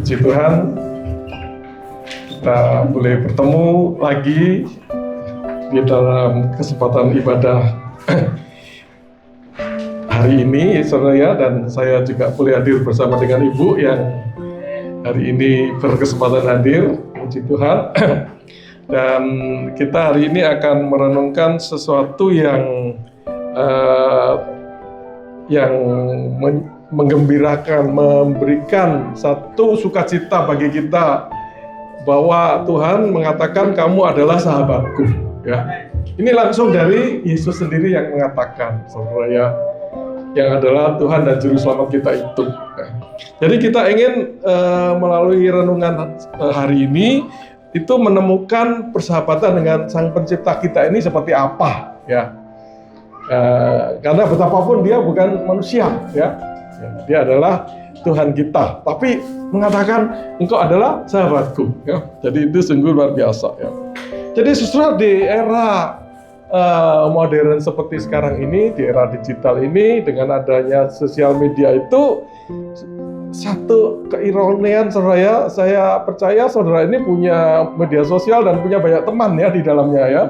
Puji Tuhan, kita boleh bertemu lagi di dalam kesempatan ibadah hari ini, saudara ya, dan saya juga boleh hadir bersama dengan Ibu yang hari ini berkesempatan hadir. Puji Tuhan. Dan kita hari ini akan merenungkan sesuatu yang menggembirakan, memberikan satu sukacita bagi kita bahwa Tuhan mengatakan kamu adalah sahabatku. Ya, ini langsung dari Yesus sendiri yang mengatakan, saudara ya, yang adalah Tuhan dan Juru Selamat kita itu. Ya. Jadi kita ingin melalui renungan hari ini itu menemukan persahabatan dengan Sang Pencipta kita ini seperti apa, ya. Karena betapapun dia bukan manusia, ya. Dia adalah Tuhan kita, tapi mengatakan engkau adalah sahabatku, ya. Jadi itu sungguh luar biasa, ya. Jadi saudara, di era modern seperti sekarang ini, di era digital ini, dengan adanya sosial media itu, satu keironian saudara, saya percaya saudara ini punya media sosial dan punya banyak teman ya di dalamnya, ya.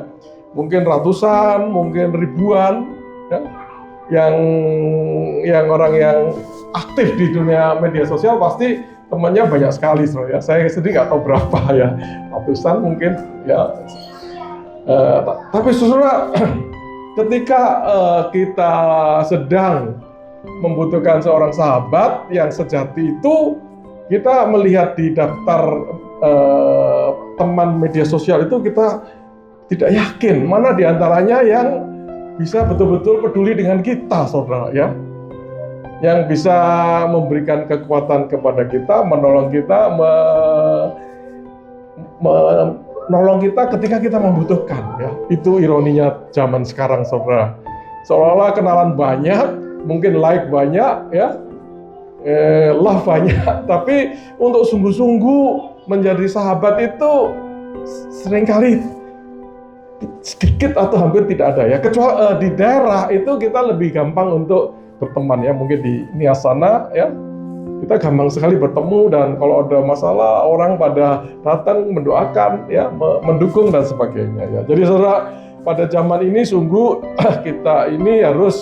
Mungkin ratusan, mungkin ribuan, ya. Yang orang yang aktif di dunia media sosial pasti temannya banyak sekali, saudara. Saya sendiri nggak tahu berapa ya, ratusan mungkin ya. Tapi saudara, ketika kita sedang membutuhkan seorang sahabat yang sejati itu, kita melihat di daftar teman media sosial itu, kita tidak yakin mana diantaranya yang bisa betul-betul peduli dengan kita, saudara ya, yang bisa memberikan kekuatan kepada kita, menolong kita, menolong kita ketika kita membutuhkan, ya. Itu ironinya zaman sekarang, saudara. Seolah-olah kenalan banyak, mungkin like banyak, ya, love banyak, tapi untuk sungguh-sungguh menjadi sahabat itu seringkali sedikit atau hampir tidak ada, ya. Kecuali di daerah itu kita lebih gampang untuk berteman, ya. Mungkin di Niasana, ya, kita gampang sekali bertemu, dan kalau ada masalah orang pada datang mendoakan, ya, mendukung dan sebagainya, ya. Jadi saudara, pada zaman ini sungguh kita ini harus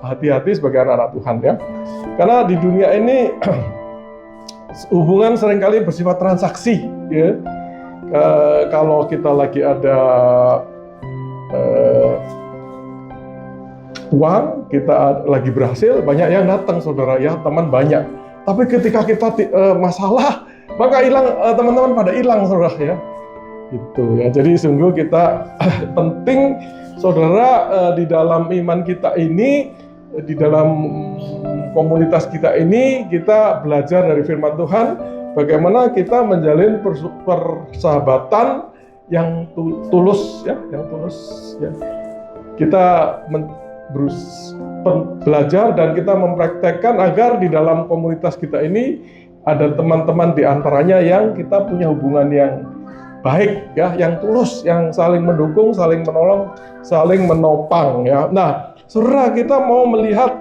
hati-hati sebagai anak-anak Tuhan, ya. Karena di dunia ini hubungan seringkali bersifat transaksi, ya. Kalau kita lagi ada uang, kita lagi berhasil, banyak yang datang, saudara ya, teman banyak. Tapi ketika kita masalah, maka hilang, teman-teman pada hilang, saudara ya. Itu ya. Jadi sungguh kita penting, saudara, di dalam iman kita ini, di dalam komunitas kita ini, kita belajar dari firman Tuhan bagaimana kita menjalin persahabatan yang tulus, ya, yang tulus, ya. Kita belajar dan kita mempraktekkan agar di dalam komunitas kita ini ada teman-teman di antaranya yang kita punya hubungan yang baik, ya, yang tulus, yang saling mendukung, saling menolong, saling menopang, ya. Nah, saudara, kita mau melihat,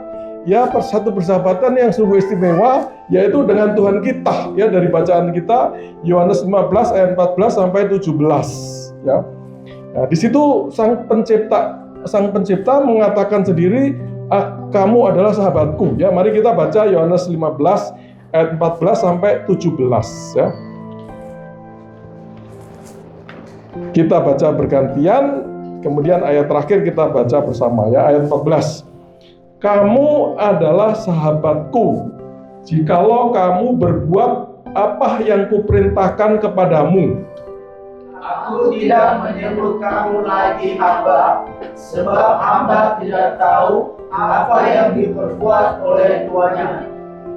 ya, satu persahabatan yang sungguh istimewa, yaitu dengan Tuhan kita, ya, dari bacaan kita Yohanes 15 ayat 14 sampai 17, ya. Nah, di situ Sang Pencipta mengatakan sendiri, kamu adalah sahabatku, ya. Mari kita baca Yohanes 15 ayat 14 sampai 17, ya. Kita baca bergantian, kemudian ayat terakhir kita baca bersama, ya. Ayat 14. Kamu adalah sahabatku jikalau kamu berbuat apa yang kuperintahkan kepadamu. Aku tidak menyebut kamu lagi hamba, sebab hamba tidak tahu apa yang diperbuat oleh tuannya.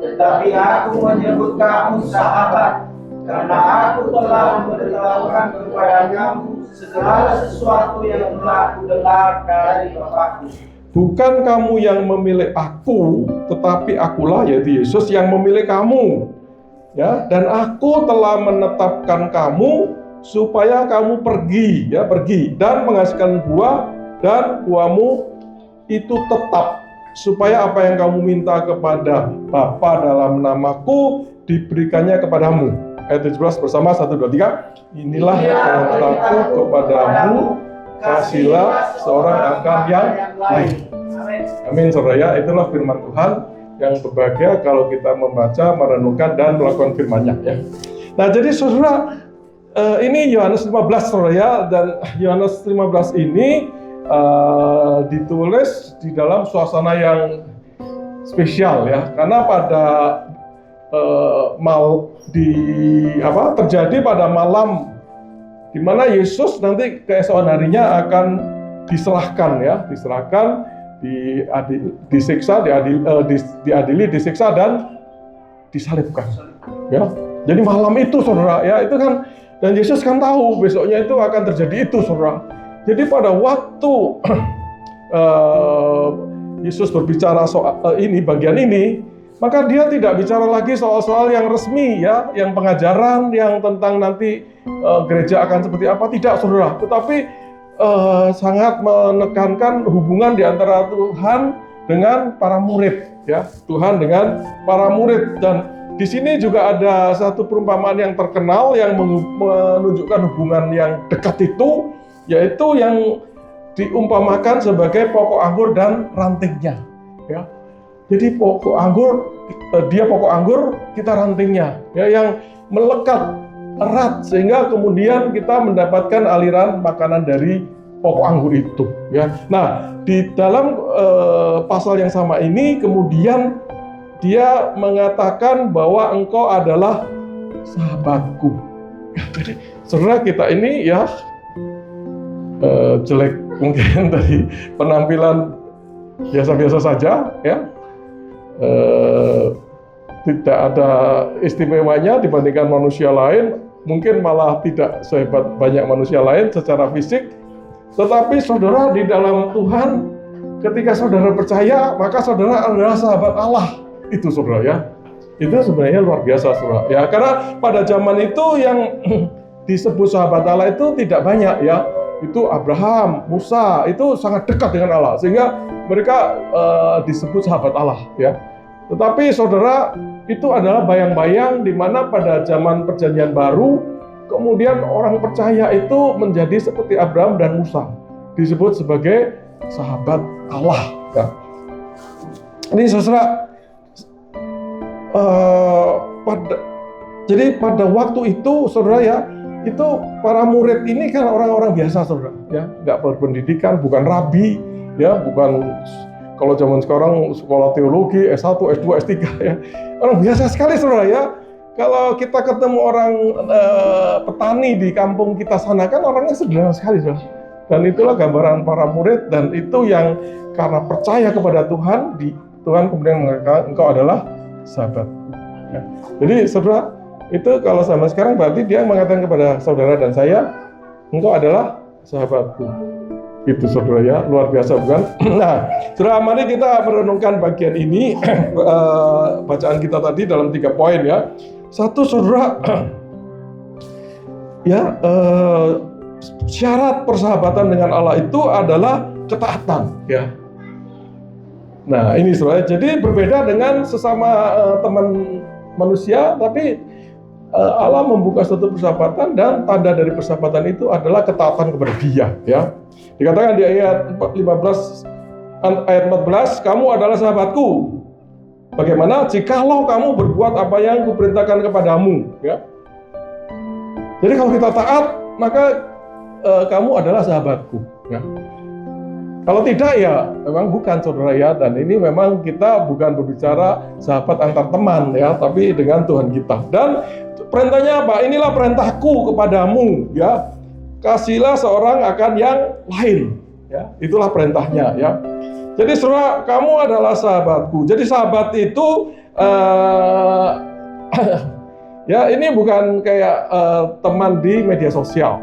Tetapi aku menyebut kamu sahabat, karena aku telah memberitahukan kepada kamu segala sesuatu yang telah kudengar dari Bapa-Ku. Bukan kamu yang memilih aku, tetapi akulah, yaitu Yesus, yang memilih kamu, ya. Dan aku telah menetapkan kamu supaya kamu pergi, ya, pergi dan menghasilkan buah, dan buahmu itu tetap, supaya apa yang kamu minta kepada Bapa dalam namaku diberikannya kepadamu. Ayat 17 bersama 1, 2, 3. Inilah perintahku kepadamu, kasihlah seorang akan yang lain. Amin, saudara ya. Itulah firman Tuhan yang berbahagia kalau kita membaca, merenungkan, dan melakukan firman-Nya ya. Nah, jadi saudara, ini Yohanes 15 saudara ya, dan Yohanes 15 ini ditulis di dalam suasana yang spesial ya, karena pada terjadi pada malam di mana Yesus nanti keesokan harinya akan diserahkan ya, disiksa, diadili, disiksa, dan disalibkan ya. Jadi malam itu saudara ya, itu kan, dan Yesus kan tahu besoknya itu akan terjadi itu saudara. Jadi pada waktu Yesus berbicara soal bagian ini, maka dia tidak bicara lagi soal-soal yang resmi ya, yang pengajaran, yang tentang nanti gereja akan seperti apa, tidak saudara. Tetapi sangat menekankan hubungan di antara Tuhan dengan para murid ya, Tuhan dengan para murid. Dan di sini juga ada satu perumpamaan yang terkenal yang menunjukkan hubungan yang dekat itu, yaitu yang diumpamakan sebagai pokok anggur dan rantingnya ya. Jadi pokok anggur, dia pokok anggur, kita rantingnya ya, yang melekat erat sehingga kemudian kita mendapatkan aliran makanan dari pokok anggur itu ya. Nah, di dalam pasal yang sama ini kemudian dia mengatakan bahwa engkau adalah sahabatku ya. Jadi saudara, kita ini ya jelek mungkin dari penampilan biasa-biasa saja ya, tidak ada istimewanya dibandingkan manusia lain, mungkin malah tidak sehebat banyak manusia lain secara fisik. Tetapi saudara, di dalam Tuhan, ketika saudara percaya, maka saudara adalah sahabat Allah. Itu saudara ya, itu sebenarnya luar biasa saudara ya, karena pada zaman itu yang disebut sahabat Allah itu tidak banyak ya. Itu Abraham, Musa, itu sangat dekat dengan Allah sehingga mereka disebut sahabat Allah ya. Tetapi saudara, itu adalah bayang-bayang di mana pada zaman Perjanjian Baru kemudian orang percaya itu menjadi seperti Abraham dan Musa, disebut sebagai sahabat Allah ya. Ini saudara, jadi pada waktu itu saudara ya, itu para murid ini kan orang-orang biasa saudara ya, nggak berpendidikan, bukan rabi ya, bukan kalau zaman sekarang sekolah teologi S1, S2, S3 ya, orang biasa sekali saudara ya. Kalau kita ketemu orang petani di kampung kita sana kan orangnya sederhana sekali saudara. Dan itulah gambaran para murid, dan itu yang karena percaya kepada Tuhan, Tuhan kemudian mengatakan engkau adalah sahabat ya. Jadi saudara, itu kalau sama sekarang berarti dia mengatakan kepada saudara dan saya, engkau adalah sahabatku. Itu saudara ya, luar biasa bukan? Nah, saudara, mari kita merenungkan bagian ini. Bacaan kita tadi dalam 3 poin ya. Satu saudara, ya syarat persahabatan dengan Allah itu adalah ketaatan ya. Nah ini saudara, jadi berbeda dengan sesama teman manusia, tapi Allah membuka suatu persahabatan, dan tanda dari persahabatan itu adalah ketaatan kepada Dia ya. Dikatakan di ayat 14, kamu adalah sahabatku bagaimana jikalau kamu berbuat apa yang kuperintahkan kepadamu ya. Jadi kalau kita taat, maka kamu adalah sahabatku ya. Kalau tidak ya memang bukan saudara ya, dan ini memang kita bukan berbicara sahabat antar teman ya, tapi dengan Tuhan kita. Dan perintahnya apa? Inilah perintahku kepadamu ya, kasihlah seorang akan yang lain ya. Itulah perintahnya ya. Jadi saudara, kamu adalah sahabatku. Jadi sahabat itu ya ini bukan kayak teman di media sosial.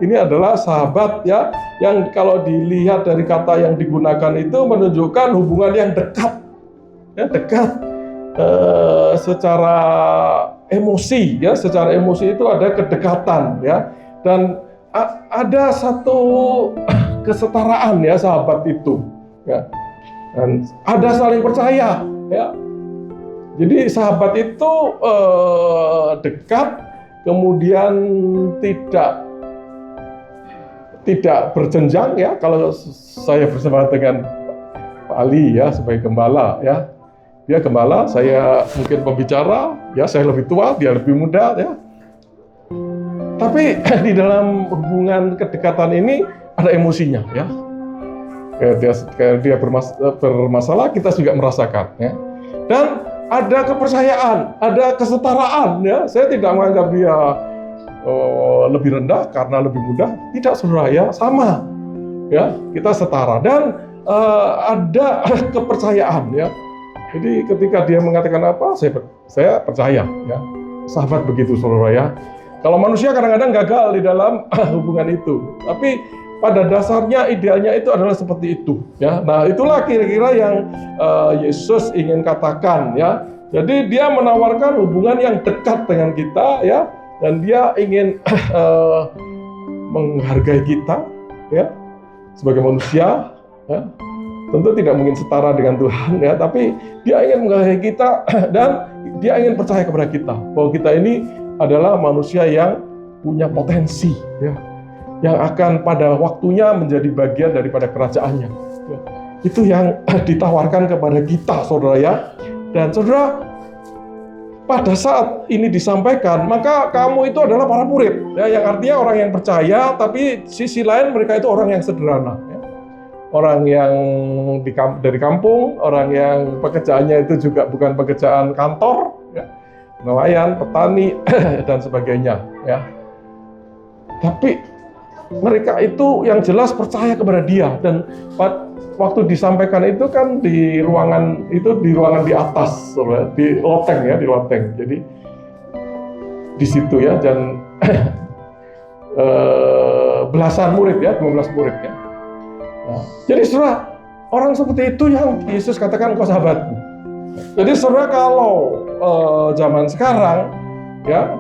Ini adalah sahabat ya, yang kalau dilihat dari kata yang digunakan itu menunjukkan hubungan yang dekat, ya, dekat secara emosi ya, secara emosi itu ada kedekatan ya, dan ada satu kesetaraan ya sahabat itu ya, dan ada saling percaya ya. Jadi sahabat itu dekat, kemudian tidak berjenjang ya. Kalau saya bersama dengan Pak Ali ya sebagai gembala ya, dia gembala, saya mungkin pembicara ya, saya lebih tua, dia lebih muda ya. Tapi di dalam hubungan kedekatan ini ada emosinya ya. Kayak dia bermasalah, kita juga merasakan ya. Dan ada kepercayaan, ada kesetaraan ya. Saya tidak menganggap dia lebih rendah karena lebih muda, tidak, saudara ya, sama ya, kita setara. Dan ada kepercayaan ya. Jadi ketika dia mengatakan apa, saya percaya ya. Sahabat begitu, saudara ya. Kalau manusia kadang-kadang gagal di dalam hubungan itu, tapi pada dasarnya idealnya itu adalah seperti itu ya. Nah, itulah kira-kira yang Yesus ingin katakan ya. Jadi dia menawarkan hubungan yang dekat dengan kita ya, dan dia ingin menghargai kita ya sebagai manusia ya. Tentu tidak mungkin setara dengan Tuhan ya, tapi dia ingin menghargai kita dan dia ingin percaya kepada kita bahwa kita ini adalah manusia yang punya potensi ya, yang akan pada waktunya menjadi bagian daripada kerajaannya. Itu yang ditawarkan kepada kita, saudara ya. Dan saudara, pada saat ini disampaikan, maka kamu itu adalah para murid, ya, yang artinya orang yang percaya, tapi sisi lain mereka itu orang yang sederhana. Ya. Orang yang dari kampung, orang yang pekerjaannya itu juga bukan pekerjaan kantor, ya, nelayan, petani, dan sebagainya. Ya. Tapi mereka itu yang jelas percaya kepada dia, dan waktu disampaikan itu kan di ruangan di atas, di loteng ya, di loteng. Jadi di situ ya, dan belasan murid ya, 12 murid ya. Nah, jadi saudara, orang seperti itu yang Yesus katakan kau sahabatku. Jadi saudara, kalau zaman sekarang ya,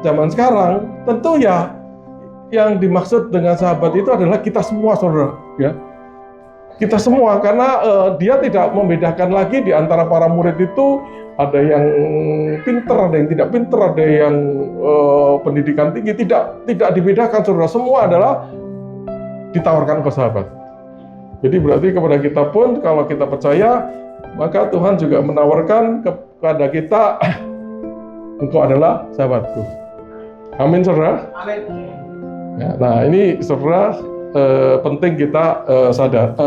tentu ya yang dimaksud dengan sahabat itu adalah kita semua, saudara ya. Kita semua, karena dia tidak membedakan lagi di antara para murid itu, ada yang pinter, ada yang tidak pinter, ada yang pendidikan tinggi, tidak dibedakan, saudara. Semua adalah ditawarkan ke sahabat. Jadi berarti kepada kita pun, kalau kita percaya, maka Tuhan juga menawarkan kepada kita, engkau adalah sahabatku. Amin, saudara. Amin. Ya, nah ini saudara, penting kita sadar,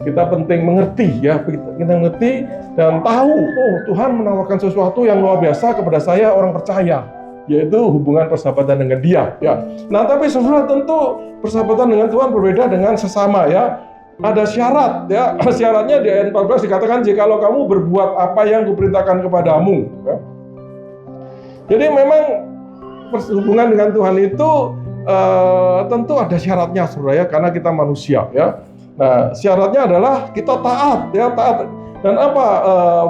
kita penting mengerti ya, kita mengerti dan tahu, oh Tuhan menawarkan sesuatu yang luar biasa kepada saya, orang percaya, yaitu hubungan persahabatan dengan Dia ya. Nah, tapi saudara, tentu persahabatan dengan Tuhan berbeda dengan sesama ya. Ada syarat ya. Syaratnya di ayat 14 dikatakan, jikalau kamu berbuat apa yang kuperintahkan kepadamu ya. Jadi memang hubungan dengan Tuhan itu tentu ada syaratnya, saudara ya, karena kita manusia ya. Nah, syaratnya adalah kita taat ya, taat. Dan apa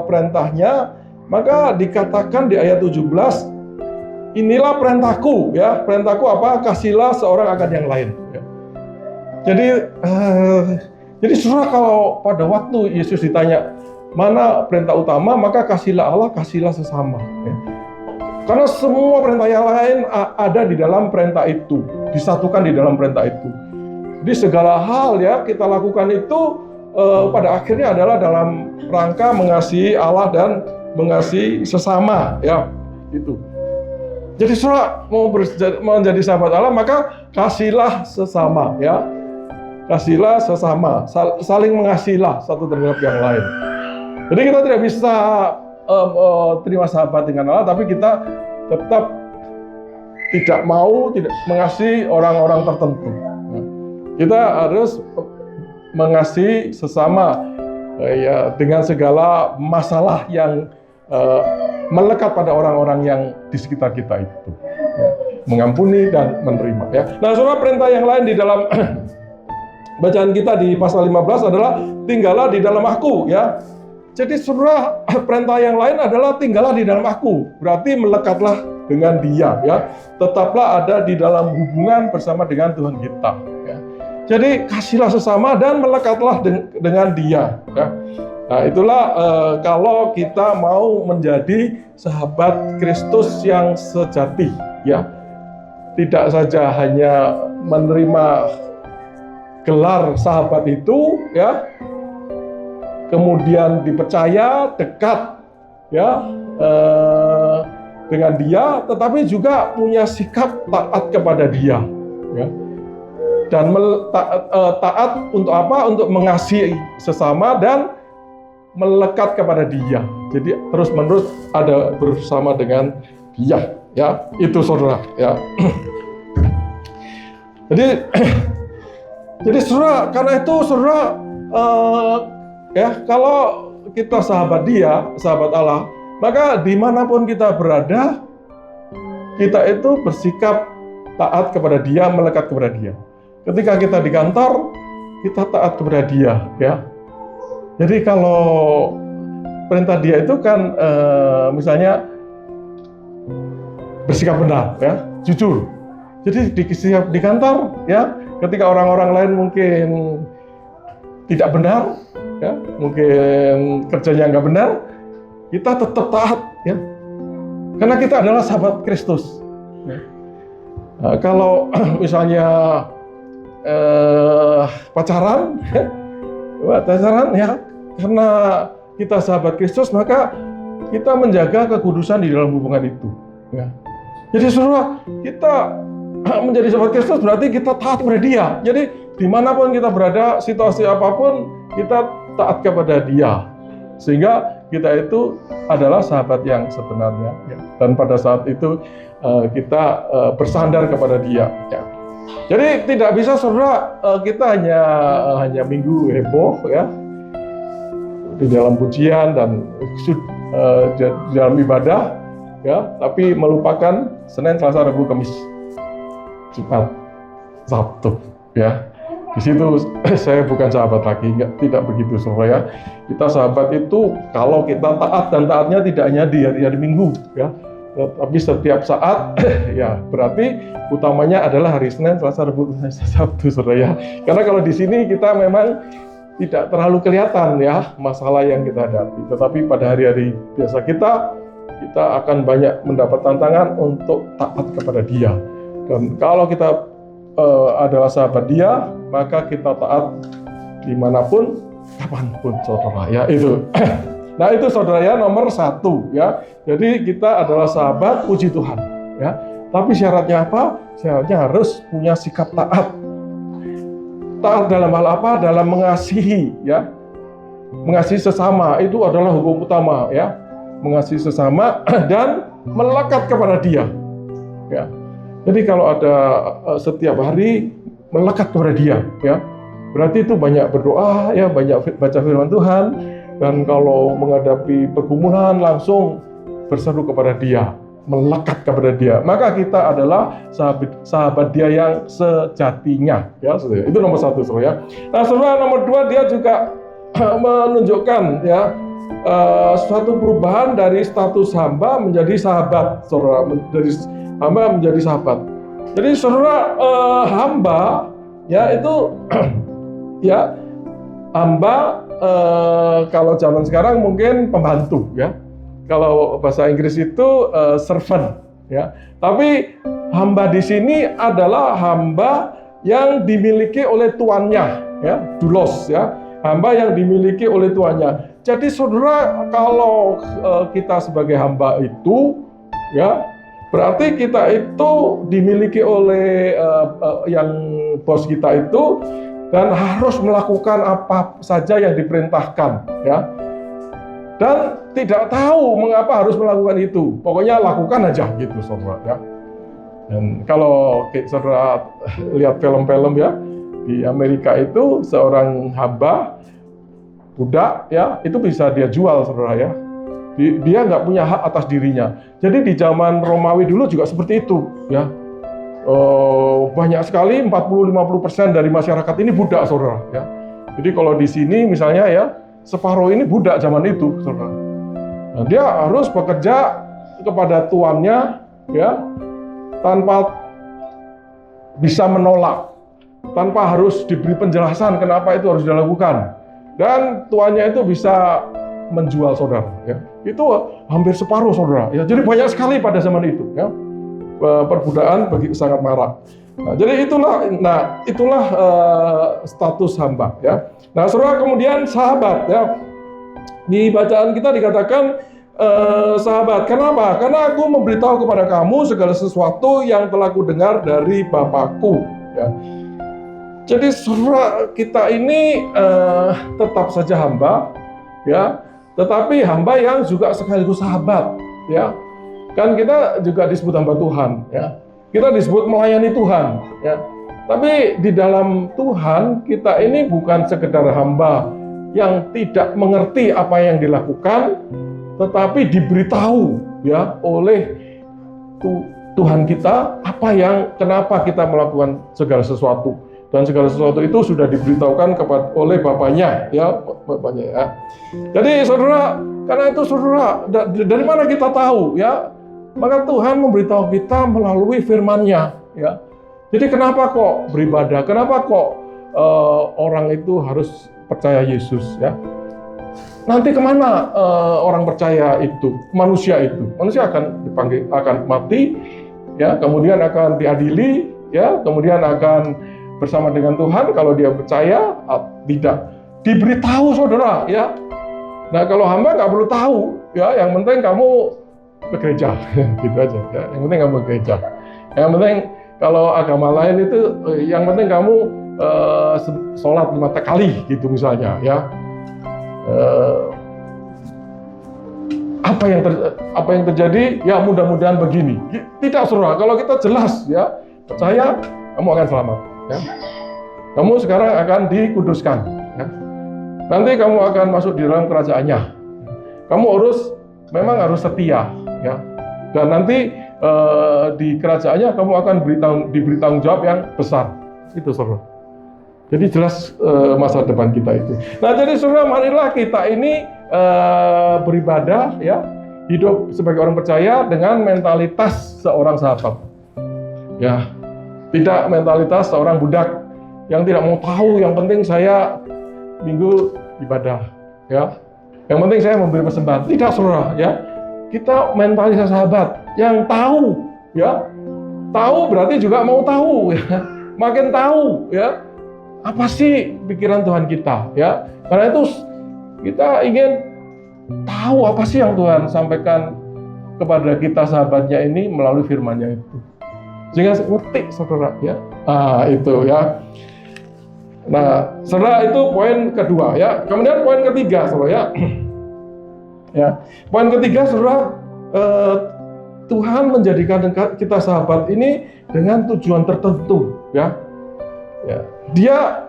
perintahnya? Maka dikatakan di ayat 17, inilah perintahku ya. Perintahku apa? Kasihilah seorang akan yang lain ya. Jadi saudara, kalau pada waktu Yesus ditanya mana perintah utama, maka kasihilah Allah, kasihilah sesama ya. Karena semua perintah yang lain ada di dalam perintah itu, disatukan di dalam perintah itu. Jadi segala hal ya kita lakukan itu pada akhirnya adalah dalam rangka mengasihi Allah dan mengasihi sesama ya, itu. Jadi saudara mau menjadi sahabat Allah, maka kasihilah sesama ya. Kasihilah sesama, saling mengasihilah satu terhadap yang lain. Jadi kita tidak bisa terima sahabat dengan Allah, tapi kita tetap tidak mengasihi orang-orang tertentu. Kita harus mengasihi sesama ya, dengan segala masalah yang melekat pada orang-orang yang di sekitar kita itu ya. Mengampuni dan menerima ya. Nah, saudara, perintah yang lain di dalam bacaan kita di pasal 15 adalah tinggallah di dalam aku ya. Jadi saudara, perintah yang lain adalah tinggallah di dalam aku. Berarti melekatlah dengan Dia ya. Tetaplah ada di dalam hubungan bersama dengan Tuhan kita ya. Jadi kasihlah sesama dan melekatlah dengan Dia ya. Nah, itulah kalau kita mau menjadi sahabat Kristus yang sejati, ya. Tidak saja hanya menerima gelar sahabat itu, ya, kemudian dipercaya dekat, ya, dengan dia, tetapi juga punya sikap taat kepada dia, ya. Dan taat untuk apa? Untuk mengasihi sesama dan melekat kepada dia. Jadi terus-menerus ada bersama dengan dia, ya. Itu saudara, ya. Jadi saudara, karena itu saudara, ya, kalau kita sahabat dia, sahabat Allah, maka dimanapun kita berada, kita itu bersikap taat kepada dia, melekat kepada dia. Ketika kita di kantor, kita taat kepada dia, ya. Jadi kalau perintah dia itu kan misalnya bersikap benar, ya, jujur. Jadi di kantor, ya, ketika orang-orang lain mungkin tidak benar, ya, mungkin kerjanya nggak benar, kita tetap taat, ya, karena kita adalah sahabat Kristus. Ya. Nah, kalau misalnya pacaran, ya, karena kita sahabat Kristus, maka kita menjaga kekudusan di dalam hubungan itu, ya. Jadi saudara, kita menjadi sahabat Kristus berarti kita taat kepada dia. Jadi dimanapun kita berada, situasi apapun, kita taat kepada dia, sehingga kita itu adalah sahabat yang sebenarnya, ya. Dan pada saat itu kita bersandar kepada dia, ya. Jadi tidak bisa saudara, kita hanya minggu heboh, ya, di dalam pujian dan di dalam ibadah, ya, tapi melupakan Senin, Selasa, Rabu, Kamis, Jumat, Sabtu, ya. Di situ saya bukan sahabat lagi, tidak begitu saudara, ya. Kita sahabat itu kalau kita taat, dan taatnya tidak hanya di hari-hari Minggu, ya, tapi setiap saat, ya, berarti utamanya adalah hari Senin, Selasa, Rabu, Sabtu, saudara, ya. Karena kalau di sini kita memang tidak terlalu kelihatan, ya, masalah yang kita hadapi. Tetapi pada hari-hari biasa kita akan banyak mendapat tantangan untuk taat kepada dia. Dan kalau kita adalah sahabat dia, maka kita taat dimanapun, kapanpun, saudara, ya, itu. Nah, itu saudara, ya, nomor 1, ya. Jadi kita adalah sahabat, puji Tuhan, ya. Tapi syaratnya apa? Syaratnya harus punya sikap taat. Taat dalam hal apa? Dalam mengasihi, ya. Mengasihi sesama itu adalah hukum utama, ya. Mengasihi sesama dan melekat kepada dia, ya. Jadi kalau ada setiap hari melekat kepada dia, ya, berarti itu banyak berdoa, ya, banyak baca firman Tuhan, dan kalau menghadapi pergumulan langsung berseru kepada dia, melekat kepada dia. Maka kita adalah sahabat dia yang sejatinya, ya, saudara. Itu nomor 1, saudara, ya. Nah, saudara, nomor 2, dia juga menunjukkan, ya, suatu perubahan dari status hamba menjadi sahabat, saudara, dari hamba menjadi sahabat. Jadi saudara, hamba, ya, itu ya, hamba kalau zaman sekarang mungkin pembantu, ya. Kalau bahasa Inggris itu servant, ya. Tapi hamba di sini adalah hamba yang dimiliki oleh tuannya, ya, doulos, ya. Hamba yang dimiliki oleh tuannya. Jadi saudara, kalau kita sebagai hamba itu, ya, berarti kita itu dimiliki oleh yang bos kita itu, dan harus melakukan apa saja yang diperintahkan, ya. Dan tidak tahu mengapa harus melakukan itu. Pokoknya lakukan aja gitu, saudara, ya. Dan kalau saudara lihat film-film, ya, di Amerika itu seorang hamba budak, ya, itu bisa dia jual, saudara, ya. Dia nggak punya hak atas dirinya. Jadi di zaman Romawi dulu juga seperti itu, ya. Banyak sekali, 40-50% dari masyarakat ini budak, saudara, ya. Jadi kalau di sini misalnya, ya, separuh ini budak zaman itu, saudara. Nah, dia harus bekerja kepada tuannya, ya, tanpa bisa menolak, tanpa harus diberi penjelasan kenapa itu harus dilakukan. dan tuannya itu bisa menjual saudara. Ya. Itu hampir separuh saudara. Ya, jadi banyak sekali pada zaman itu. Ya. Perbudakan begitu sangat marak. Nah, jadi itulah status hamba. Ya. Nah, saudara, kemudian sahabat. Ya. Di bacaan kita dikatakan sahabat. Kenapa? Karena aku memberitahu kepada kamu segala sesuatu yang telah kudengar dari Bapakku. Ya. Jadi saudara, kita ini tetap saja hamba, ya, tetapi hamba yang juga sekaligus sahabat, ya. Kan kita juga disebut hamba Tuhan, ya. Kita disebut melayani Tuhan, ya. Tapi di dalam Tuhan kita ini bukan sekedar hamba yang tidak mengerti apa yang dilakukan, tetapi diberitahu, ya, oleh Tuhan kita kenapa kita melakukan segala sesuatu. Dan segala sesuatu itu sudah diberitahukan oleh Bapaknya, ya, Bapaknya, ya. Jadi saudara, karena itu saudara, dari mana kita tahu, ya? Maka Tuhan memberitahu kita melalui firman-Nya, ya. Jadi kenapa kok beribadah? Kenapa kok orang itu harus percaya Yesus, ya? Nanti kemana orang percaya itu, manusia itu? Manusia akan dipanggil, akan mati, ya, kemudian akan diadili, ya, kemudian akan bersama dengan Tuhan kalau dia percaya. Tidak diberitahu saudara, ya. Nah, kalau hamba nggak perlu tahu, ya, yang penting kamu ke gereja. Gitu aja, ya. Yang penting kamu ke gereja. Yang penting kalau agama lain itu yang penting kamu sholat 5 kali gitu misalnya, ya. Apa yang terjadi? Ya, mudah-mudahan begini. Tidak saudara, kalau kita jelas, ya, percaya, kamu akan selamat. Ya. Kamu sekarang akan dikuduskan. Ya. Nanti kamu akan masuk di dalam kerajaannya. Kamu memang harus setia. Ya. Dan nanti di kerajaannya kamu akan diberi tanggung jawab yang besar. Itu saudara. Jadi jelas masa depan kita itu. Nah, jadi saudara, marilah kita ini beribadah, ya, hidup sebagai orang percaya dengan mentalitas seorang sahabat. Ya. Tidak mentalitas seorang budak yang tidak mau tahu, yang penting saya minggu ibadah, ya. Yang penting saya memberi persembahan. Tidak saudara, ya. Kita mentalitas sahabat yang tahu, ya. Tahu berarti juga mau tahu, ya. Makin tahu, ya. Apa sih pikiran Tuhan kita, ya. Karena itu kita ingin tahu apa sih yang Tuhan sampaikan kepada kita sahabatnya ini melalui firman-Nya itu. Sehingga ngerti saudara, ya. Itu, ya. Nah, saudara, itu poin kedua, ya. Kemudian poin ketiga, saudara, ya. Ya. Poin ketiga, saudara, Tuhan menjadikan kita sahabat ini dengan tujuan tertentu, ya. Ya. Dia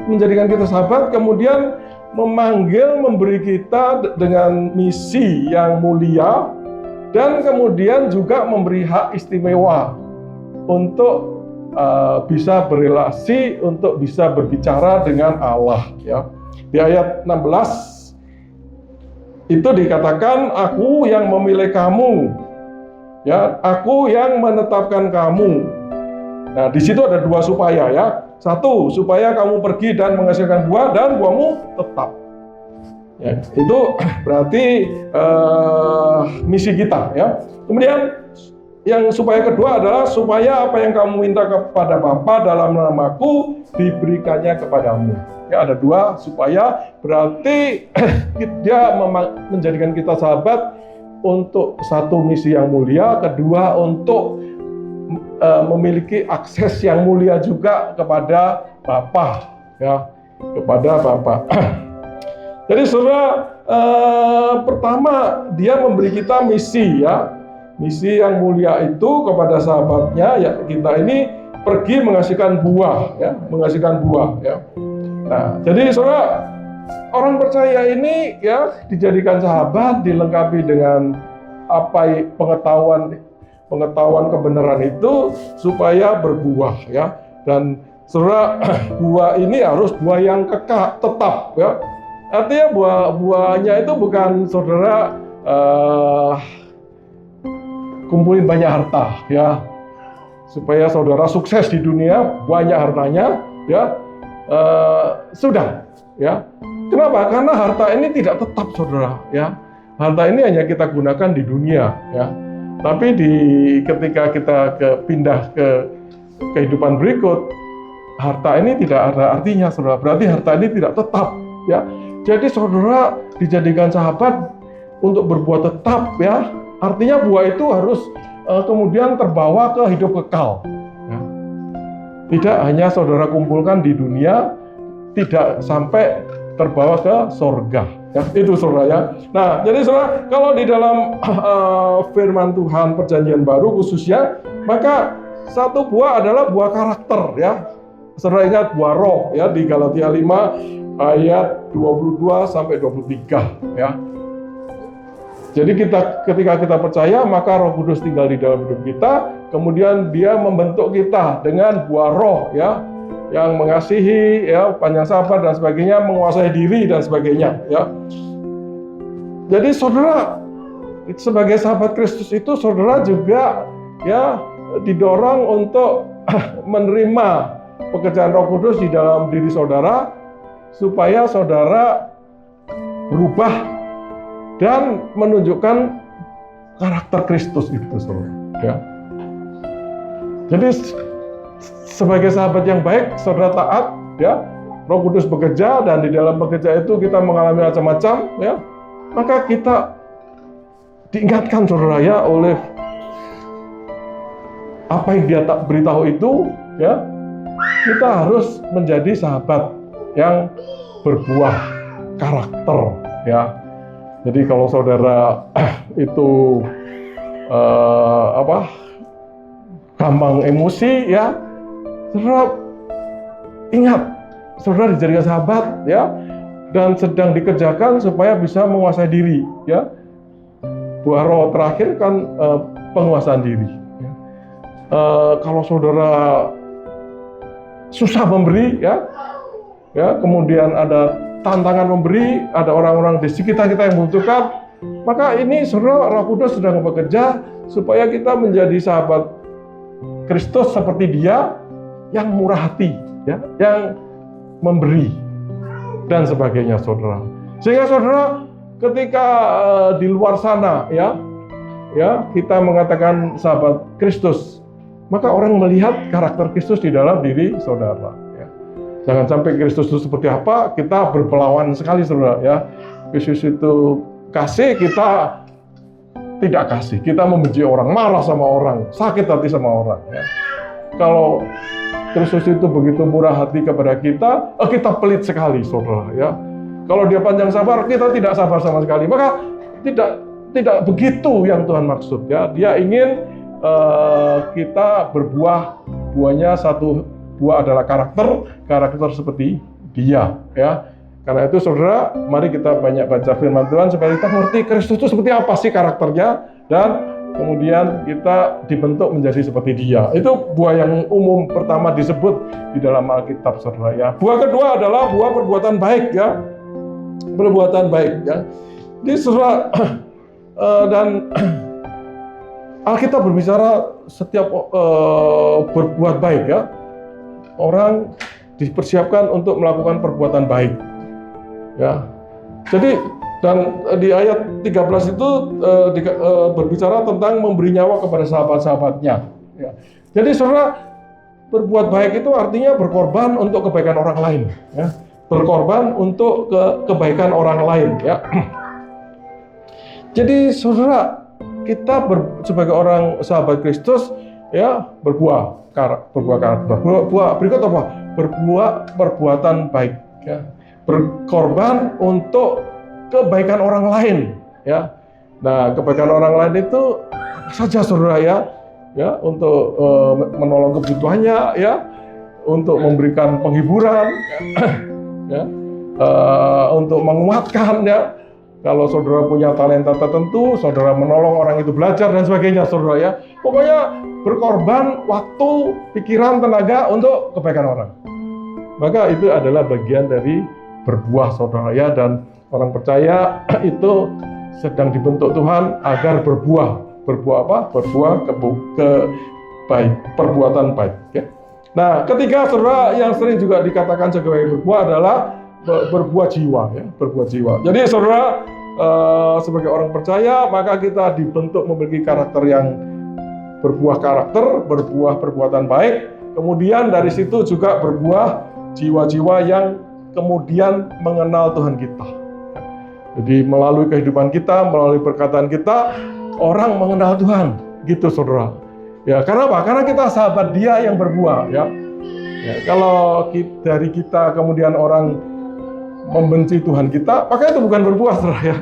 menjadikan kita sahabat, kemudian memberi kita dengan misi yang mulia, dan kemudian juga memberi hak istimewa untuk bisa berelasi, untuk bisa berbicara dengan Allah, ya. Di ayat 16 itu dikatakan, aku yang memilih kamu, ya, aku yang menetapkan kamu. Nah, di situ ada 2 supaya, ya. 1, supaya kamu pergi dan menghasilkan buah dan buahmu tetap. Ya, itu berarti misi kita, ya. Kemudian yang supaya kedua adalah supaya apa yang kamu minta kepada Bapa dalam namaku diberikannya kepadamu. Ya, ada 2 supaya, berarti dia menjadikan kita sahabat untuk 1 misi yang mulia, kedua untuk memiliki akses yang mulia juga kepada Bapa, ya, kepada Bapa. Jadi saudara, pertama dia memberi kita misi, ya. Misi yang mulia itu kepada sahabatnya, ya, kita ini pergi menghasilkan buah, ya, menghasilkan buah, ya. Nah, jadi saudara, orang percaya ini, ya, dijadikan sahabat, dilengkapi dengan pengetahuan kebenaran itu supaya berbuah, ya. Dan saudara, buah ini harus buah yang kekal, tetap, ya. Artinya buahnya itu bukan saudara kumpulin banyak harta, ya, supaya saudara sukses di dunia, banyak hartanya, ya, sudah. ya. Kenapa? Karena harta ini tidak tetap, saudara, ya. Harta ini hanya kita gunakan di dunia, ya. Tapi ketika kita pindah ke kehidupan berikut, harta ini tidak ada artinya, saudara. Berarti harta ini tidak tetap, ya. Jadi saudara dijadikan sahabat untuk berbuah tetap, ya. Artinya buah itu harus kemudian terbawa ke hidup kekal, ya. Tidak hanya saudara kumpulkan di dunia, tidak sampai terbawa ke sorga, ya. Itu saudara, ya. Nah, jadi saudara, kalau di dalam firman Tuhan perjanjian baru khususnya, maka satu buah adalah buah karakter, ya. Saudara ingat buah roh, ya, di Galatia 5 ayat 22 sampai 23, ya. Jadi ketika kita percaya, maka Roh Kudus tinggal di dalam hidup kita, kemudian Dia membentuk kita dengan buah roh, ya, yang mengasihi, ya, panjang sabar dan sebagainya, menguasai diri dan sebagainya, ya. Jadi saudara sebagai sahabat Kristus itu, saudara juga, ya, didorong untuk menerima pekerjaan Roh Kudus di dalam diri saudara, supaya saudara berubah dan menunjukkan karakter Kristus itu, saudara, ya. Jadi sebagai sahabat yang baik, saudara taat, ya. Roh Kudus bekerja, dan di dalam bekerja itu kita mengalami macam-macam, ya. Maka kita diingatkan, saudara, ya, oleh apa yang Dia tak beritahu itu, ya. Kita harus menjadi sahabat yang berbuah karakter, ya. Jadi kalau saudara itu gampang emosi, ya, saudara ingat, saudara dijadikan sahabat, ya, dan sedang dikerjakan supaya bisa menguasai diri, ya. Buah roh terakhir kan penguasaan diri, ya. Kalau saudara susah memberi, ya, kemudian ada tantangan memberi, ada orang-orang di sekitar kita yang membutuhkan, maka ini saudara, Roh Kudus sedang bekerja supaya kita menjadi sahabat Kristus seperti Dia, yang murah hati, ya, yang memberi dan sebagainya, saudara. Sehingga saudara ketika di luar sana, ya, kita mengatakan sahabat Kristus, maka orang melihat karakter Kristus di dalam diri saudara. Jangan sampai Kristus itu seperti apa, kita berpelawan sekali, saudara, ya. Kristus itu kasih, kita tidak kasih. Kita membenci orang, marah sama orang, sakit hati sama orang, ya. Kalau Kristus itu begitu murah hati kepada kita, kita pelit sekali, saudara, ya. Kalau Dia panjang sabar, kita tidak sabar sama sekali. Maka tidak begitu yang Tuhan maksud, ya. Dia ingin kita berbuah, buahnya satu buah adalah karakter seperti Dia, ya. Karena itu saudara, mari kita banyak baca firman Tuhan supaya kita mengerti Kristus itu seperti apa sih karakternya, dan kemudian kita dibentuk menjadi seperti Dia. Itu buah yang umum pertama disebut di dalam Alkitab, saudara, ya. Buah kedua adalah buah perbuatan baik, ya. Perbuatan baik, ya. Jadi saudara, dan Alkitab berbicara setiap berbuat baik, ya. Orang dipersiapkan untuk melakukan perbuatan baik, ya. Jadi dan di ayat 13 itu berbicara tentang memberi nyawa kepada sahabat-sahabatnya, ya. Jadi saudara, berbuat baik itu artinya berkorban untuk kebaikan orang lain, ya. Berkorban untuk kebaikan orang lain, ya. Jadi saudara, kita sebagai orang sahabat Kristus, ya, berbuah karakter. Buah berikut apa? Berbuah perbuatan baik, ya. Berkorban untuk kebaikan orang lain, ya. Nah, kebaikan orang lain itu saja, saudara, ya, untuk menolong kebutuhannya, ya, untuk memberikan penghiburan, ya, untuk menguatkan, ya. Kalau saudara punya talenta tertentu, saudara menolong orang itu belajar dan sebagainya, saudara, ya. Pokoknya berkorban waktu, pikiran, tenaga untuk kebaikan orang. Maka itu adalah bagian dari berbuah, saudara, ya. Dan orang percaya itu sedang dibentuk Tuhan agar berbuah. Berbuah apa? Berbuah perbuatan baik, ya. Nah, ketiga, saudara, yang sering juga dikatakan sebagai berbuah adalah berbuah jiwa, ya, berbuah jiwa. Jadi saudara, sebagai orang percaya, maka kita dibentuk memiliki karakter yang berbuah karakter, berbuah perbuatan baik. Kemudian dari situ juga berbuah jiwa-jiwa yang kemudian mengenal Tuhan kita. Jadi melalui kehidupan kita, melalui perkataan kita, orang mengenal Tuhan, gitu saudara. Ya, karena apa? Karena kita sahabat Dia yang berbuah, ya. Ya, kalau dari kita kemudian orang membenci Tuhan kita, maka itu bukan berbuah, saudara, ya.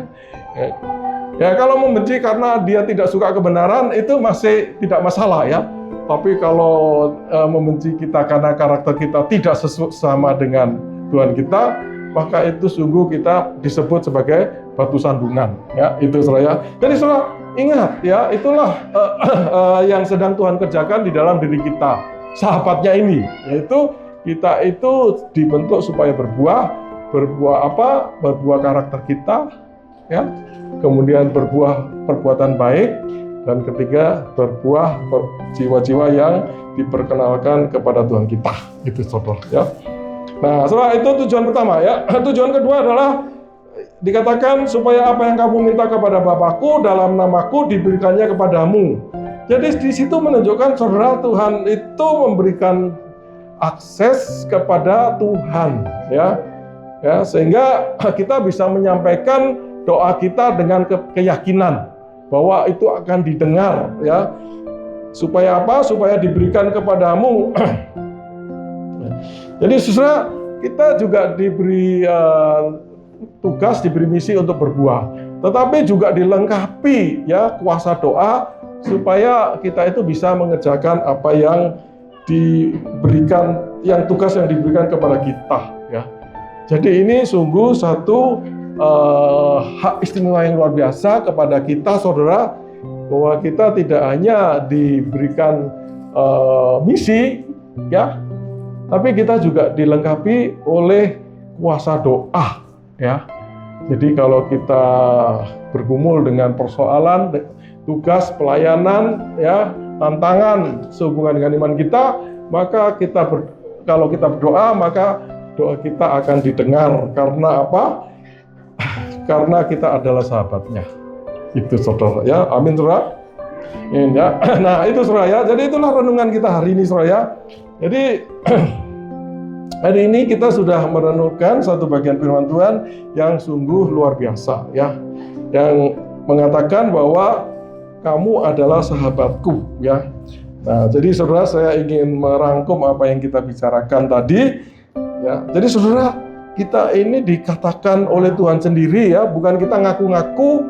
Ya, kalau membenci karena dia tidak suka kebenaran, itu masih tidak masalah, ya. Tapi kalau membenci kita karena karakter kita tidak sama dengan Tuhan kita, maka itu sungguh kita disebut sebagai batu sandungan, ya, itu saudara. Jadi saudara ingat, ya, itulah yang sedang Tuhan kerjakan di dalam diri kita, sahabatnya ini, yaitu kita itu dibentuk supaya berbuah apa? Berbuah karakter kita, ya, kemudian berbuah perbuatan baik, dan ketiga berbuah jiwa-jiwa yang diperkenalkan kepada Tuhan kita, itu saudara, ya. Nah, saudara, itu tujuan pertama, ya. Tujuan kedua adalah dikatakan supaya apa yang kamu minta kepada Bapakku dalam namaku diberikannya kepadamu. Jadi di situ menunjukkan saudara, Tuhan itu memberikan akses kepada Tuhan, ya. Ya, sehingga kita bisa menyampaikan doa kita dengan keyakinan bahwa itu akan didengar, ya. Supaya apa? Supaya diberikan kepadamu. Jadi saudara, kita juga diberi tugas, diberi misi untuk berbuah, tetapi juga dilengkapi, ya, kuasa doa supaya kita itu bisa mengerjakan apa yang diberikan, yang tugas yang diberikan kepada kita, ya. Jadi ini sungguh satu hak istimewa yang luar biasa kepada kita, saudara, bahwa kita tidak hanya diberikan misi, ya, tapi kita juga dilengkapi oleh kuasa doa, ya. Jadi kalau kita bergumul dengan persoalan, tugas, pelayanan, ya, tantangan sehubungan dengan iman kita, maka kalau kita berdoa, maka doa kita akan didengar. Karena apa? Karena kita adalah sahabatnya. Itu saudara, ya. Amin, saudara. Ya. Nah, itu saudara, ya. Jadi itulah renungan kita hari ini, saudara, ya. Jadi hari ini kita sudah merenungkan satu bagian firman Tuhan yang sungguh luar biasa, ya. Yang mengatakan bahwa kamu adalah sahabatku, ya. Nah, jadi saudara, saya ingin merangkum apa yang kita bicarakan tadi, ya. Jadi saudara, kita ini dikatakan oleh Tuhan sendiri, ya, bukan kita ngaku-ngaku,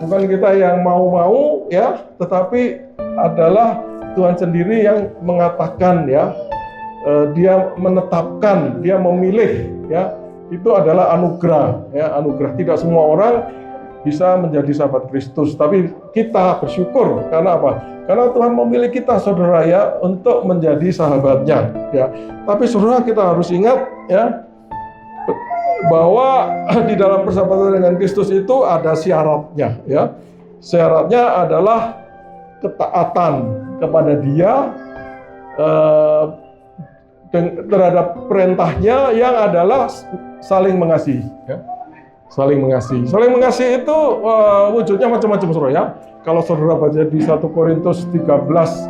bukan kita yang mau-mau, ya, tetapi adalah Tuhan sendiri yang mengatakan, ya. Dia menetapkan, dia memilih, ya. Itu adalah anugerah, ya, anugerah. Tidak semua orang bisa menjadi sahabat Kristus, tapi kita bersyukur karena apa? Karena Tuhan memilih kita, saudara, ya, untuk menjadi sahabatnya, ya. Tapi saudara, kita harus ingat, ya, bahwa di dalam persahabatan dengan Kristus itu ada syaratnya, ya. Syaratnya adalah ketaatan kepada Dia terhadap perintahnya yang adalah saling mengasihi, ya. Saling mengasihi. Saling mengasihi itu wujudnya macam-macam, saudara, ya. Kalau saudara baca di 1 Korintus 13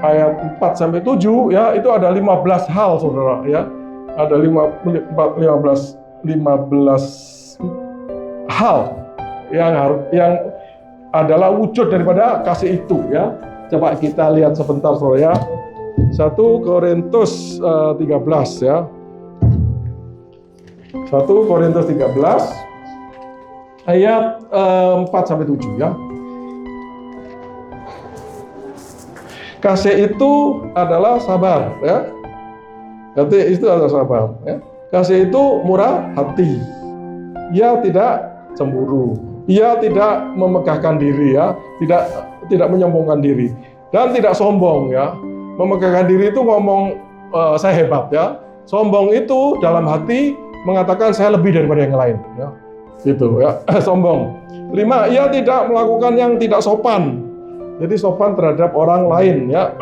ayat 4 sampai 7, ya, itu ada 15 hal, saudara, ya. Ada 15 hal yang adalah wujud daripada kasih itu, ya. Coba kita lihat sebentar, saudara, ya. 1 Korintus 13, ya. 1 Korintus 13 ayat 4 sampai 7, ya. Kasih itu adalah sabar, ya. Kasih itu adalah sabar, ya. Kasih itu murah hati. Ia tidak cemburu. Ia tidak memegahkan diri, ya. Tidak menyombongkan diri dan tidak sombong, ya. Memegahkan diri itu ngomong saya hebat, ya. Sombong itu dalam hati mengatakan saya lebih daripada yang lain, ya. Itu, ya. Sombong. 5, ia tidak melakukan yang tidak sopan. Jadi sopan terhadap orang lain, ya.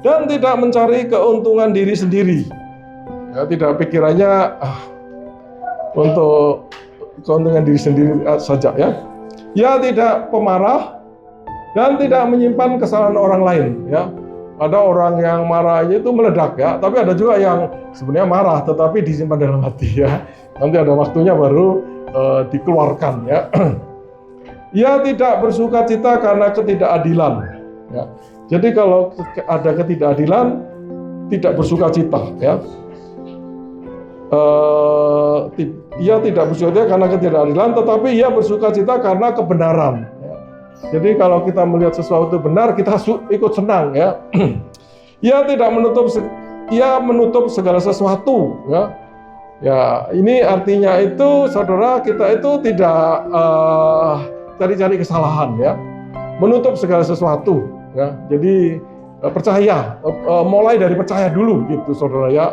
Dan tidak mencari keuntungan diri sendiri. Ya, tidak pikirannya untuk keuntungan diri sendiri saja ya. Ia tidak pemarah dan tidak menyimpan kesalahan orang lain ya. Ada orang yang marahnya itu meledak ya, tapi ada juga yang sebenarnya marah tetapi disimpan dalam hati ya. Nanti ada waktunya baru dikeluarkan ya. Ia tidak bersukacita karena ketidakadilan ya. Jadi kalau ada ketidakadilan, tidak bersukacita ya. Ia tidak bersukacita karena ketidakadilan, tetapi ia bersukacita karena kebenaran ya. Jadi kalau kita melihat sesuatu benar, kita ikut senang ya. Ia tidak menutup segala sesuatu ya. Ya, ini artinya itu saudara, kita itu tidak cari-cari kesalahan ya. Menutup segala sesuatu ya. Jadi percaya, mulai dari percaya dulu gitu saudara ya.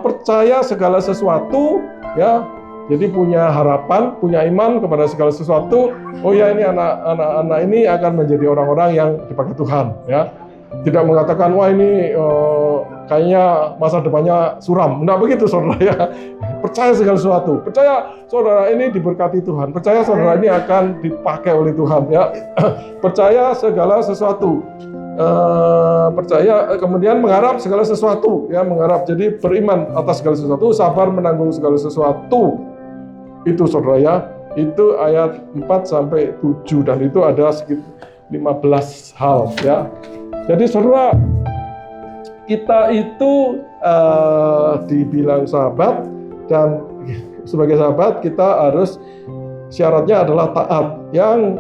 Percaya segala sesuatu ya. Jadi punya harapan, punya iman kepada segala sesuatu. Oh ya, ini anak-anak ini akan menjadi orang-orang yang dipakai Tuhan ya. Tidak mengatakan wah ini kayaknya masa depannya suram. Enggak begitu saudara ya. Percaya segala sesuatu. Percaya saudara ini diberkati Tuhan. Percaya saudara ini akan dipakai oleh Tuhan ya. Percaya segala sesuatu. Percaya, kemudian mengharap segala sesuatu ya, mengharap. Jadi beriman atas segala sesuatu, sabar menanggung segala sesuatu. Itu saudara ya. Itu ayat 4 sampai 7 dan itu ada sekitar 15 hal ya. Jadi saudara, kita itu dibilang sahabat, dan sebagai sahabat kita harus, syaratnya adalah taat yang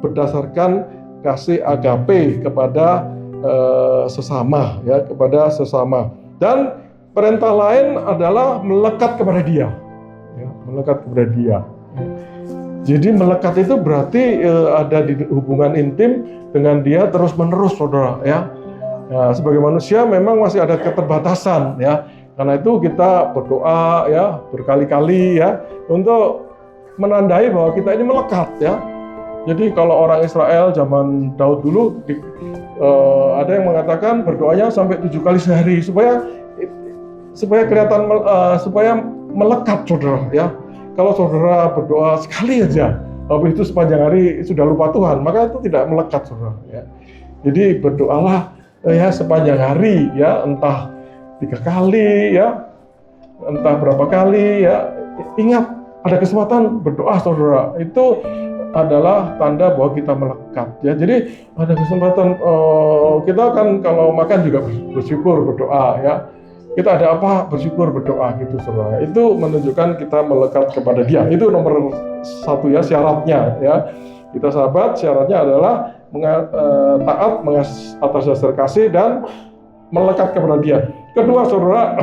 berdasarkan kasih agape kepada sesama ya, kepada sesama. Dan perintah lain adalah melekat kepada Dia ya, melekat kepada Dia. Jadi melekat itu berarti ada di hubungan intim dengan Dia terus menerus saudara ya. Ya, sebagai manusia memang masih ada keterbatasan ya. Karena itu kita berdoa ya berkali-kali ya untuk menandai bahwa kita ini melekat ya. Jadi kalau orang Israel zaman Daud dulu ada yang mengatakan berdoanya sampai 7 kali sehari supaya kelihatan supaya melekat saudara ya. Kalau saudara berdoa sekali aja, habis itu sepanjang hari sudah lupa Tuhan, maka itu tidak melekat saudara ya. Jadi berdoalah ya sepanjang hari ya, entah 3 kali ya, entah berapa kali ya. Ingat, ada kesempatan berdoa saudara, itu adalah tanda bahwa kita melekat ya. Jadi ada kesempatan kita kan kalau makan juga bersyukur berdoa ya. Kita ada apa bersyukur berdoa gitu saudara. Itu menunjukkan kita melekat kepada Dia. Itu nomor 1 ya syaratnya ya. Kita sahabat syaratnya adalah taat atas dasar kasih dan melekat kepada Dia. Kedua saudara,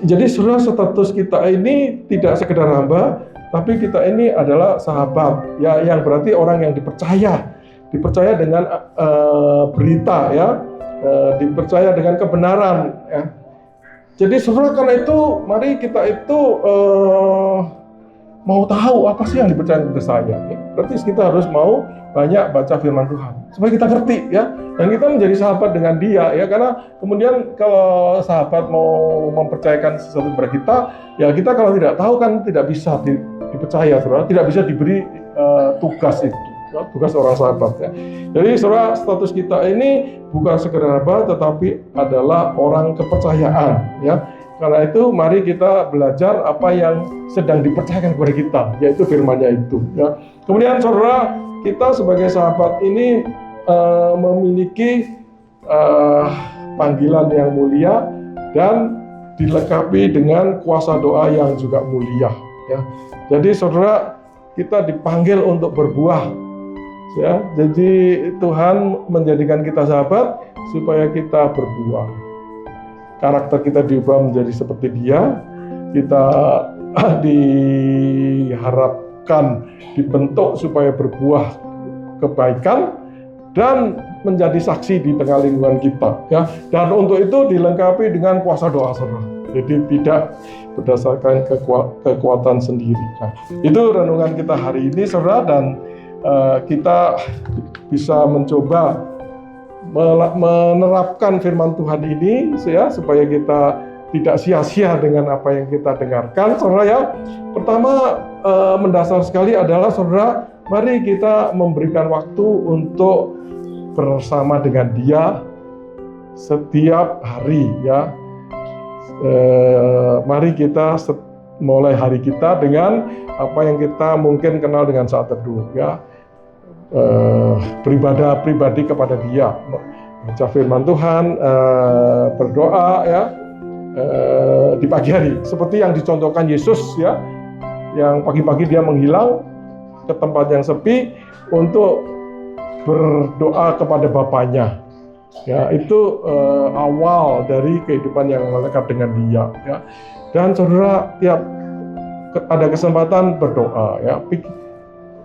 jadi saudara, status kita ini tidak sekedar hamba, tapi kita ini adalah sahabat ya, yang berarti orang yang dipercaya dengan berita ya, dipercaya dengan kebenaran ya. Jadi saudara, karena itu mari kita itu mau tahu apa sih yang dipercaya kepada saya ya. Berarti kita harus mau banyak baca firman Tuhan supaya kita ngerti ya, dan kita menjadi sahabat dengan Dia ya. Karena kemudian kalau sahabat mau mempercayakan sesuatu kepada kita ya, kita kalau tidak tahu kan tidak bisa dipercaya saudara, tidak bisa diberi tugas itu ya, tugas orang sahabat ya. Jadi saudara, status kita ini bukan sekedar hamba tetapi adalah orang kepercayaan ya. Karena itu mari kita belajar apa yang sedang dipercayakan kepada kita, yaitu firman-Nya itu ya. Kemudian saudara, kita sebagai sahabat ini memiliki panggilan yang mulia dan dilengkapi dengan kuasa doa yang juga mulia ya. Jadi saudara, kita dipanggil untuk berbuah ya. Jadi Tuhan menjadikan kita sahabat supaya kita berbuah. Karakter kita diubah menjadi seperti Dia. Kita diharapkan dibentuk supaya berbuah kebaikan dan menjadi saksi di tengah lingkungan kita ya. Dan untuk itu dilengkapi dengan kuasa doa saudara. Jadi tidak berdasarkan kekuatan sendiri. Nah, itu renungan kita hari ini saudara, dan kita bisa mencoba menerapkan firman Tuhan ini ya, supaya kita tidak sia-sia dengan apa yang kita dengarkan, saudara ya. Pertama, mendasar sekali adalah saudara, mari kita memberikan waktu untuk bersama dengan Dia setiap hari ya. Mari kita mulai hari kita dengan apa yang kita mungkin kenal dengan saat teduh ya, beribadah pribadi kepada Dia, baca firman Tuhan, berdoa ya di pagi hari seperti yang dicontohkan Yesus ya, yang pagi-pagi Dia menghilang ke tempat yang sepi untuk berdoa kepada Bapaknya. Ya, itu awal dari kehidupan yang melekat dengan Dia ya. Dan saudara tiap ada kesempatan berdoa ya,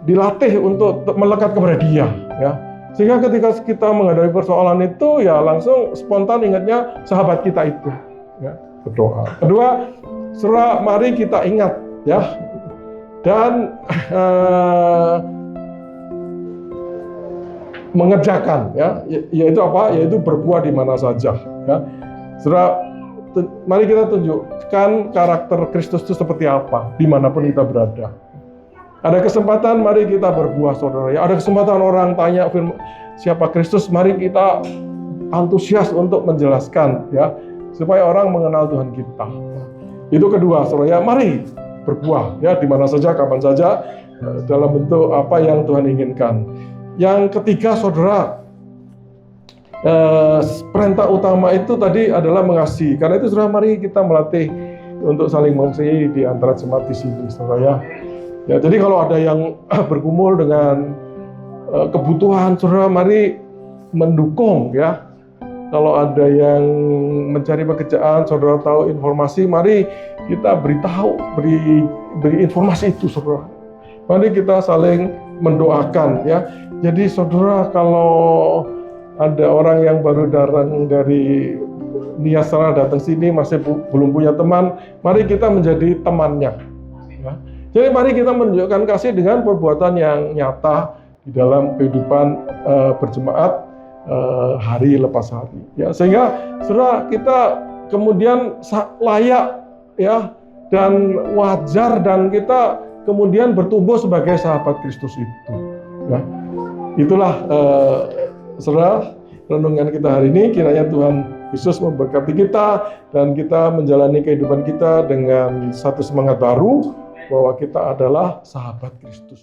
dilatih untuk melekat kepada Dia ya. Sehingga ketika kita menghadapi persoalan itu ya langsung spontan ingatnya sahabat kita itu ya, berdoa. Kedua, saudara mari kita ingat ya, dan mengerjakan ya, yaitu apa? Yaitu berbuah di mana saja ya. Saudara, mari kita tunjukkan karakter Kristus itu seperti apa dimanapun kita berada. Ada kesempatan, mari kita berbuah, saudara ya. Ada kesempatan orang tanya siapa Kristus, mari kita antusias untuk menjelaskan ya, supaya orang mengenal Tuhan kita. Itu kedua, saudara ya. Mari berbuah ya di mana saja, kapan saja, dalam bentuk apa yang Tuhan inginkan. Yang ketiga, saudara, perintah utama itu tadi adalah mengasihi. Karena itu, saudara, mari kita melatih untuk saling mengasihi di antara jemaat di sini, saudara ya. Ya, jadi kalau ada yang bergumul dengan kebutuhan, saudara, mari mendukung ya. Kalau ada yang mencari pekerjaan, saudara tahu informasi, mari kita beritahu, beri informasi itu, saudara. Mari kita saling mendoakan ya. Jadi saudara, kalau ada orang yang baru datang dari Niasara datang sini masih belum punya teman, mari kita menjadi temannya. Ya. Jadi mari kita menunjukkan kasih dengan perbuatan yang nyata di dalam kehidupan berjemaat hari lepas hari. Ya, sehingga saudara kita kemudian layak ya dan wajar, dan kita kemudian bertumbuh sebagai sahabat Kristus itu. Ya. Itulah saudara renungan kita hari ini. Kiranya Tuhan Yesus memberkati kita dan kita menjalani kehidupan kita dengan satu semangat baru bahwa kita adalah sahabat Kristus.